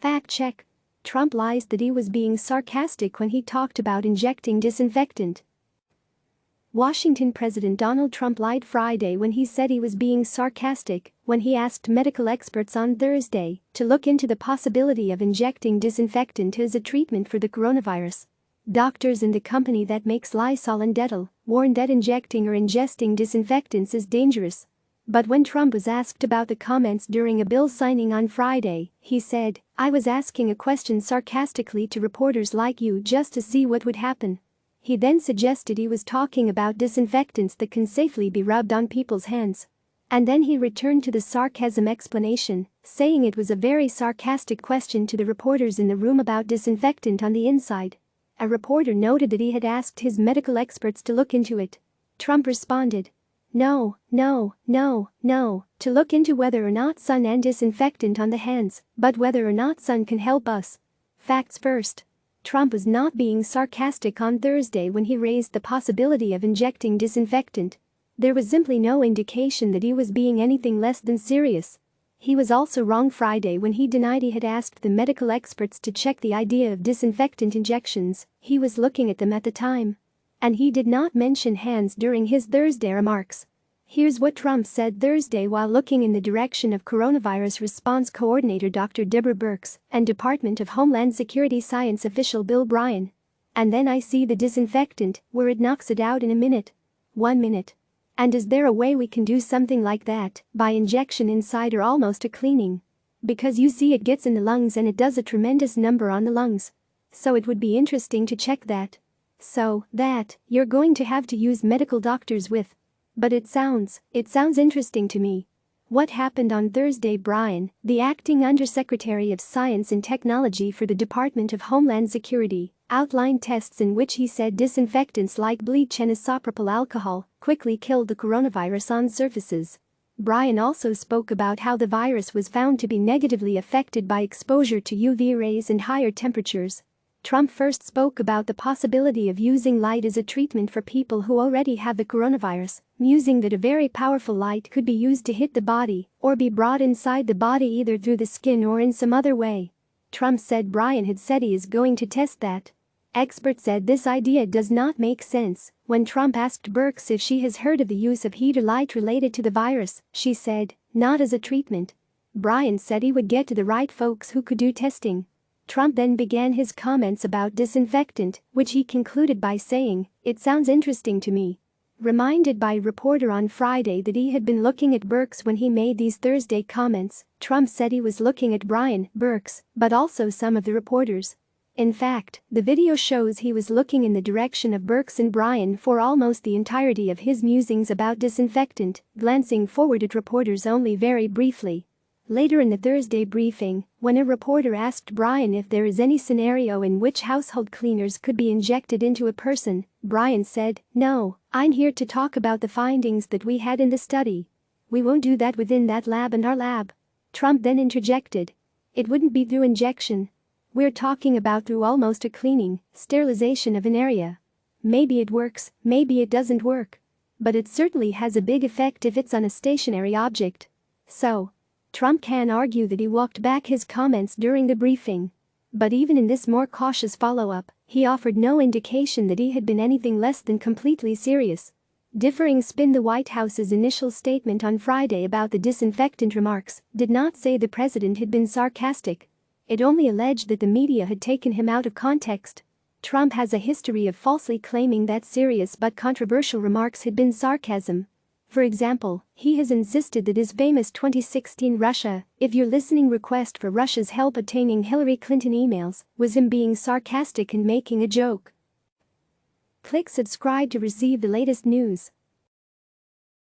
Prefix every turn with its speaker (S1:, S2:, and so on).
S1: Fact check. Trump lies that he was being sarcastic when he talked about injecting disinfectant. Washington President Donald Trump lied Friday when he said he was being sarcastic when he asked medical experts on Thursday to look into the possibility of injecting disinfectant as a treatment for the coronavirus. Doctors in the company that makes Lysol and Dettol warned that injecting or ingesting disinfectants is dangerous. But when Trump was asked about the comments during a bill signing on Friday, he said, "I was asking a question sarcastically to reporters like you just to see what would happen." He then suggested he was talking about disinfectants that can safely be rubbed on people's hands. And then he returned to the sarcasm explanation, saying it was a very sarcastic question to the reporters in the room about disinfectant on the inside. A reporter noted that he had asked his medical experts to look into it. Trump responded, No, to look into whether or not sun and disinfectant on the hands, but whether or not sun can help us. Facts first. Trump was not being sarcastic on Thursday when he raised the possibility of injecting disinfectant. There was simply no indication that he was being anything less than serious. He was also wrong Friday when he denied he had asked the medical experts to check the idea of disinfectant injections. He was looking at them at the time. And he did not mention hands during his Thursday remarks. Here's what Trump said Thursday while looking in the direction of Coronavirus Response Coordinator Dr. Deborah Birx and Department of Homeland Security Science official Bill Bryan. "And then I see the disinfectant where it knocks it out in a minute. 1 minute. And is there a way we can do something like that, by injection inside or almost a cleaning? Because you see it gets in the lungs and it does a tremendous number on the lungs. So it would be interesting to check that. So, that, you're going to have to use medical doctors with. But it sounds interesting to me." What happened on Thursday? Bryan, the acting Undersecretary of Science and Technology for the Department of Homeland Security, outlined tests in which he said disinfectants like bleach and isopropyl alcohol quickly killed the coronavirus on surfaces. Bryan also spoke about how the virus was found to be negatively affected by exposure to UV rays and higher temperatures. Trump first spoke about the possibility of using light as a treatment for people who already have the coronavirus, musing that a very powerful light could be used to hit the body or be brought inside the body either through the skin or in some other way. Trump said Bryan had said he is going to test that. Experts said this idea does not make sense. When Trump asked Birx if she has heard of the use of heat or light related to the virus, she said, "Not as a treatment." Bryan said he would get to the right folks who could do testing. Trump then began his comments about disinfectant, which he concluded by saying, "It sounds interesting to me." Reminded by a reporter on Friday that he had been looking at Birx when he made these Thursday comments, Trump said he was looking at Bryan, Birx, but also some of the reporters. In fact, the video shows he was looking in the direction of Birx and Bryan for almost the entirety of his musings about disinfectant, glancing forward at reporters only very briefly. Later in the Thursday briefing, when a reporter asked Bryan if there is any scenario in which household cleaners could be injected into a person, Bryan said, "No, I'm here to talk about the findings that we had in the study. We won't do that within that lab and our lab." Trump then interjected, "It wouldn't be through injection. We're talking about through almost a cleaning, sterilization of an area. Maybe it works, maybe it doesn't work. But it certainly has a big effect if it's on a stationary object." So, Trump can argue that he walked back his comments during the briefing. But even in this more cautious follow-up, he offered no indication that he had been anything less than completely serious. Differing spin. The White House's initial statement on Friday about the disinfectant remarks did not say the president had been sarcastic. It only alleged that the media had taken him out of context. Trump has a history of falsely claiming that serious but controversial remarks had been sarcasm. For example, he has insisted that his famous 2016 Russia, if you're listening request for Russia's help obtaining Hillary Clinton emails was him being sarcastic and making a joke. Click subscribe to receive the latest news.